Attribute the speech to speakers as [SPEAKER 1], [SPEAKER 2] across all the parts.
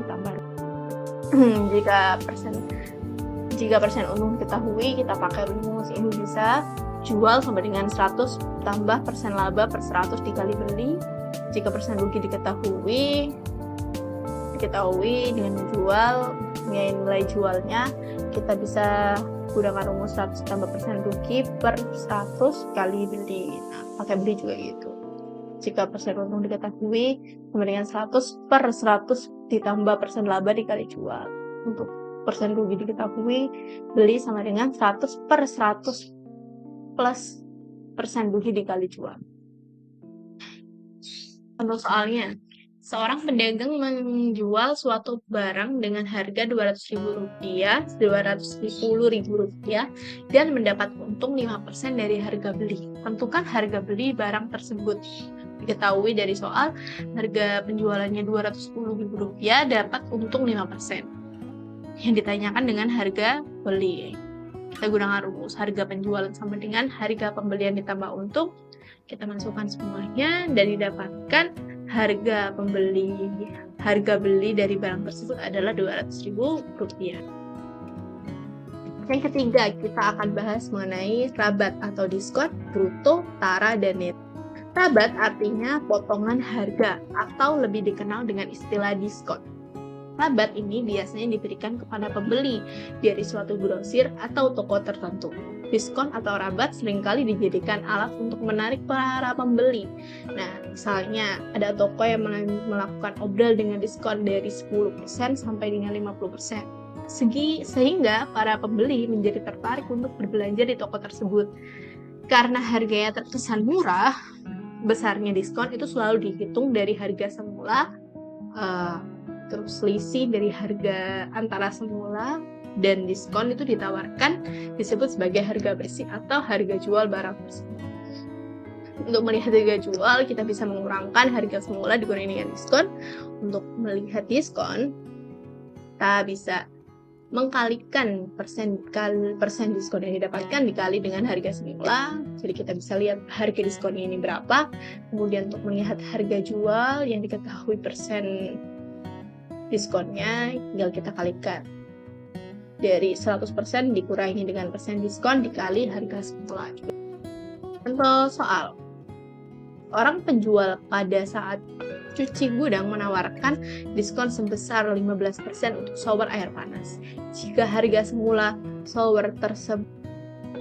[SPEAKER 1] semula ditambah jika persen untung diketahui, kita pakai rumus ini bisa jual sama dengan 100 tambah persen laba per 100 dikali beli. Jika persen rugi diketahui dengan menjual, nilai jualnya kita bisa gunakan rumus 100 tambah persen rugi per 100 kali beli. Nah, pakai beli juga gitu. Jika persen untung diketahui sama dengan 100 per 100 ditambah persen laba dikali jual. Untuk persen rugi diketahui, beli sama dengan 100 per 100 plus persen rugi dikali jual. Untuk soalnya, seorang pedagang menjual suatu barang dengan harga Rp210.000 dan mendapat untung 5% dari harga beli. Tentukan harga beli barang tersebut. Diketahui dari soal, harga penjualannya Rp210.000 dapat untung 5%. Yang ditanyakan dengan harga beli. Kita gunakan rumus harga penjualan sama dengan harga pembelian ditambah untung. Kita masukkan semuanya dan didapatkan harga beli dari barang tersebut adalah Rp200.000. Yang ketiga, kita akan bahas mengenai rabat atau diskon, bruto, tara, dan neto. Rabat artinya potongan harga atau lebih dikenal dengan istilah diskon. Rabat ini biasanya diberikan kepada pembeli dari suatu grosir atau toko tertentu. Diskon atau rabat seringkali dijadikan alat untuk menarik para pembeli. Nah, misalnya ada toko yang melakukan obral dengan diskon dari 10% sampai dengan 50%. Sehingga para pembeli menjadi tertarik untuk berbelanja di toko tersebut. Karena harganya terkesan murah, besarnya diskon itu selalu dihitung dari harga semula, terus selisih dari harga antara semula dan diskon itu ditawarkan disebut sebagai harga bersih atau harga jual barang tersebut. Untuk melihat harga jual, kita bisa mengurangkan harga semula dikurangi dengan diskon. Untuk melihat diskon, kita bisa mengkalikan persen diskon yang didapatkan dikali dengan harga semula. Jadi kita bisa lihat harga diskonnya ini berapa. Kemudian untuk melihat harga jual yang diketahui persen diskonnya, tinggal kita kalikan. Dari 100% dikurangi dengan persen diskon dikali harga semula. Contoh soal. Orang penjual pada saat cuci gudang menawarkan diskon sebesar 15% untuk shower air panas. Jika harga semula shower tersebut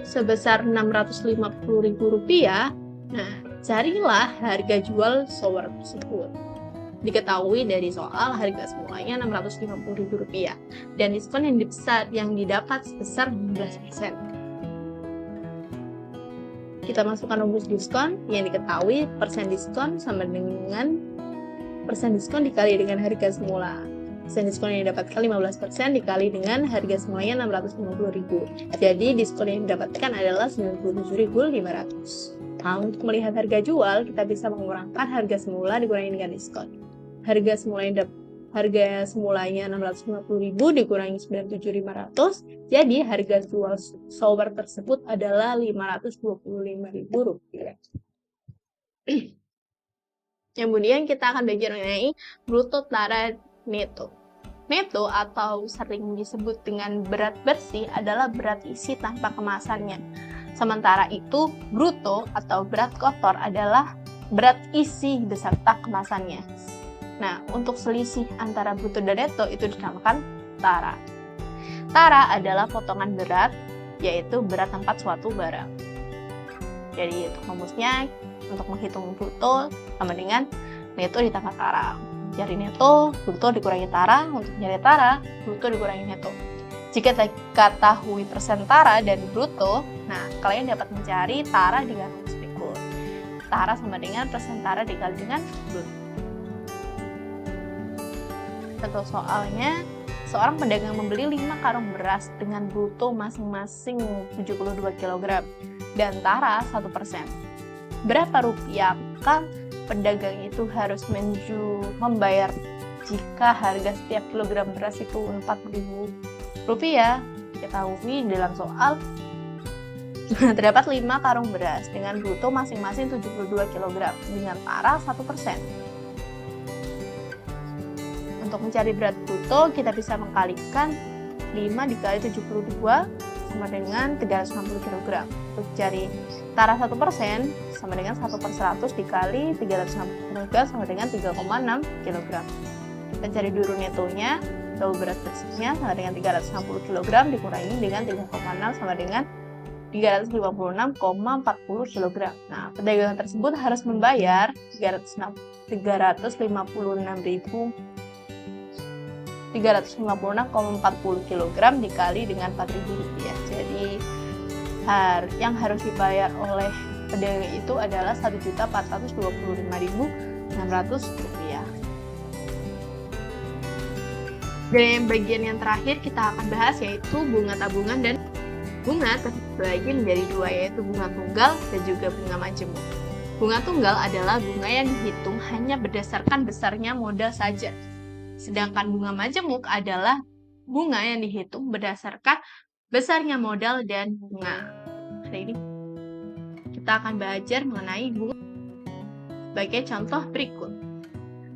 [SPEAKER 1] sebesar Rp650.000, nah carilah harga jual shower tersebut. Diketahui dari soal harga semulanya Rp650.000 dan diskon yang didapat sebesar 15%. Kita masukkan rumus diskon yang diketahui persen diskon sama dengan persen diskon dikali dengan harga semula. Persen diskon yang didapatkan 15% dikali dengan harga semulanya Rp650.000. Jadi diskon yang didapatkan adalah Rp97.500. Nah, untuk melihat harga jual, kita bisa mengurangkan harga semula dikurangi dengan diskon. Harga semulanya Rp650.000 dikurangi Rp97.500, jadi harga jual shower tersebut adalah Rp525.000. Kemudian kita akan belajar mengenai bruto, tara, neto. Neto atau sering disebut dengan berat bersih adalah berat isi tanpa kemasannya. Sementara itu, bruto atau berat kotor adalah berat isi beserta kemasannya. Nah, untuk selisih antara bruto dan neto itu dinamakan tara. Tara adalah potongan berat, yaitu berat tempat suatu barang. Jadi untuk rumusnya, untuk menghitung bruto sama dengan neto ditambah tara. Cari neto, bruto dikurangi tara. Untuk mencari tara, bruto dikurangi neto. Jika diketahui persen tara dan bruto, nah kalian dapat mencari tara dengan rumus berikut. Tara sama dengan persen tara dikali dengan bruto. Contoh soalnya, seorang pedagang membeli 5 karung beras dengan bruto masing-masing 72 kg dan tara 1%. Berapa rupiah pedagang itu harus membayar jika harga setiap kilogram beras itu Rp4.000? Diketahui dalam soal terdapat 5 karung beras dengan bruto masing-masing 72 kg dengan tara 1%. Untuk untuk mencari berat bruto, kita bisa mengkalikan 5 dikali 72 sama dengan 360 kg. Untuk cari tara 1% sama dengan 1/100 dikali 360 kg sama dengan 3,6 kg. Kita cari duru netonya, atau berat bersihnya sama dengan 360 kg dikurangi dengan 3,6 sama dengan 356,40 kg. Nah, pedagang tersebut harus membayar 356,40 kg dikali dengan Rp4.000. Jadi yang harus dibayar oleh pedagang itu adalah Rp1.425.600. Dan bagian yang terakhir kita akan bahas yaitu bunga tabungan dan bunga terbagi menjadi dua, yaitu bunga tunggal dan juga bunga majemuk. Bunga tunggal adalah bunga yang dihitung hanya berdasarkan besarnya modal saja. Sedangkan bunga majemuk adalah bunga yang dihitung berdasarkan besarnya modal dan bunga. Hari ini kita akan belajar mengenai bunga sebagai contoh berikut.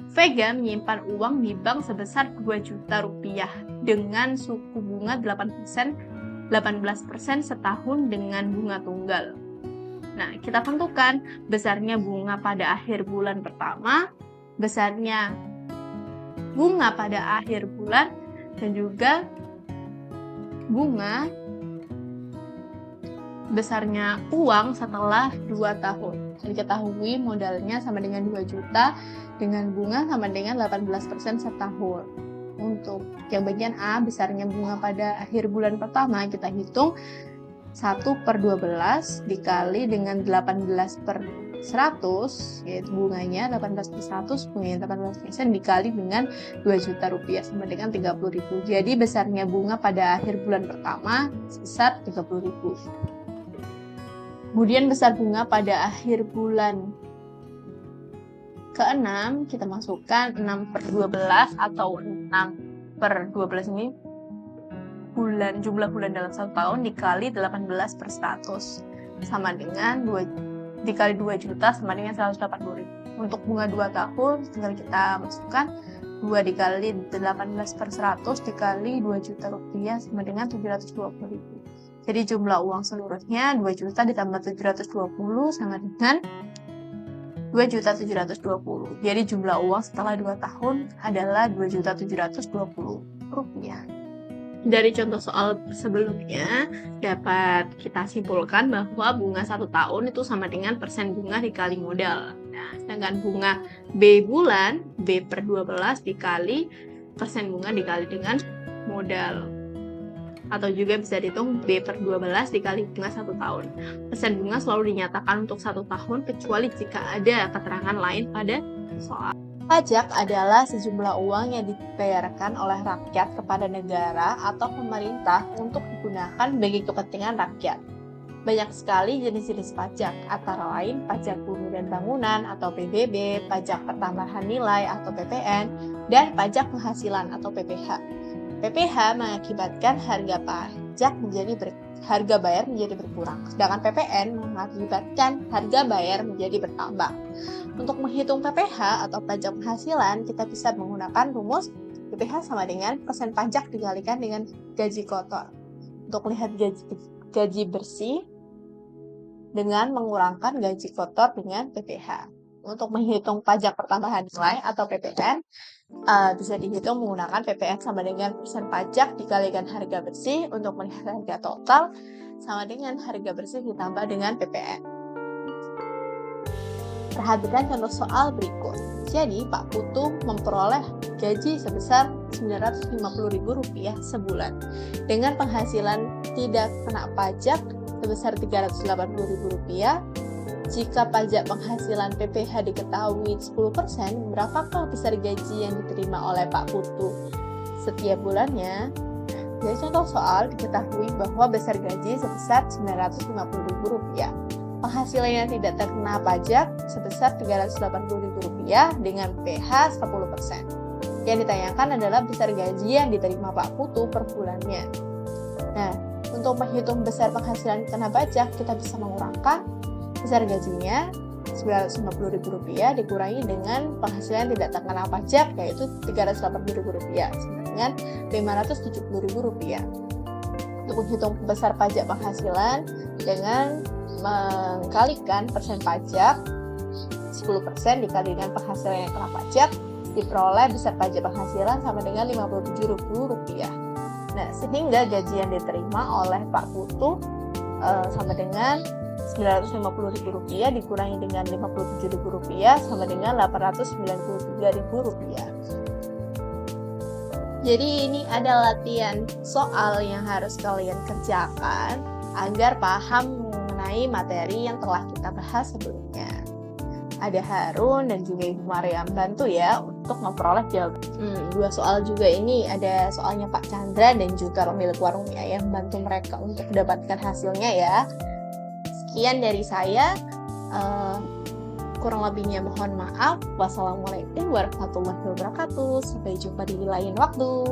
[SPEAKER 1] Vega menyimpan uang di bank sebesar Rp2.000.000 dengan suku bunga 18% setahun dengan bunga tunggal. Nah, kita tentukan besarnya bunga pada akhir bulan pertama, besarnya bunga pada akhir bulan, dan juga bunga besarnya uang setelah 2 tahun. Diketahui modalnya sama dengan 2 juta dengan bunga sama dengan 18% setahun. Untuk yang bagian A, besarnya bunga pada akhir bulan pertama, kita hitung 1/12 dikali dengan 18/100, yaitu bunganya 18/100, bunganya 18% dikali dengan 2 juta rupiah sama dengan 30.000. Jadi besarnya bunga pada akhir bulan pertama sebesar 30.000. Kemudian besar bunga pada akhir bulan ke-6, kita masukkan 6/12 atau 6/12 ini jumlah bulan dalam 1 tahun dikali 18/100 sama dengan dikali 2 juta sama dengan 180.000. Untuk bunga 2 tahun tinggal kita masukkan 2 dikali 18/100 dikali 2 juta rupiah sama dengan 720.000. Jadi jumlah uang seluruhnya 2 juta ditambah 720 sama dengan 2.720. Jadi jumlah uang setelah 2 tahun adalah 2.720 rupiah. Dari contoh soal sebelumnya dapat kita simpulkan bahwa bunga 1 tahun itu sama dengan persen bunga dikali modal. Nah, sedangkan bunga B bulan, B/12 dikali persen bunga dikali dengan modal. Atau juga bisa dihitung B/12 dikali bunga 1 tahun. Persen bunga selalu dinyatakan untuk 1 tahun kecuali jika ada keterangan lain pada soal. Pajak adalah sejumlah uang yang dibayarkan oleh rakyat kepada negara atau pemerintah untuk digunakan bagi kepentingan rakyat. Banyak sekali jenis-jenis pajak, antara lain pajak bumi dan bangunan atau PBB, pajak pertambahan nilai atau PPN, dan pajak penghasilan atau PPH. PPH mengakibatkan harga bayar menjadi berkurang, sedangkan PPN mengakibatkan harga bayar menjadi bertambah. Untuk menghitung PPH atau pajak penghasilan, kita bisa menggunakan rumus PPH sama dengan persen pajak dikalikan dengan gaji kotor. Untuk melihat gaji bersih dengan mengurangkan gaji kotor dengan PPH. Untuk menghitung pajak pertambahan nilai atau PPN, bisa dihitung menggunakan PPN sama dengan persen pajak dikalikan harga bersih. Untuk melihat harga total sama dengan harga bersih ditambah dengan PPN. Perhatikan contoh soal berikut. Jadi Pak Putu memperoleh gaji sebesar Rp950.000 sebulan dengan penghasilan tidak kena pajak sebesar Rp380.000. Jika pajak penghasilan PPH diketahui 10%, berapakah besar gaji yang diterima oleh Pak Putu setiap bulannya? Dari contoh soal diketahui bahwa besar gaji sebesar Rp950.000. Penghasilan yang tidak terkena pajak sebesar Rp380.000 dengan PPH 10%. Yang ditanyakan adalah besar gaji yang diterima Pak Putu per bulannya. Nah, untuk menghitung besar penghasilan kena pajak, kita bisa mengurangkan besar gajinya Rp950.000 dikurangi dengan penghasilan tidak terkena pajak yaitu Rp380.000 sama dengan Rp570.000. Untuk menghitung besar pajak penghasilan dengan mengkalikan persen pajak 10% dikali dengan penghasilan yang kena pajak, diperoleh besar pajak penghasilan sama dengan Rp57.000. Nah, sehingga gaji yang diterima oleh Pak Putu sama dengan Rp950.000 dikurangi dengan Rp57.000 sama dengan Rp893.000. Jadi ini ada latihan soal yang harus kalian kerjakan agar paham mengenai materi yang telah kita bahas sebelumnya. Ada Harun dan juga Ibu Maria bantu ya untuk memperoleh jawaban. Dua soal juga ini ada soalnya Pak Chandra dan juga pemilik warungnya yang bantu mereka untuk mendapatkan hasilnya ya. Sekian dari saya. Kurang lebihnya mohon maaf. Wassalamualaikum warahmatullahi wabarakatuh. Sampai jumpa di lain waktu.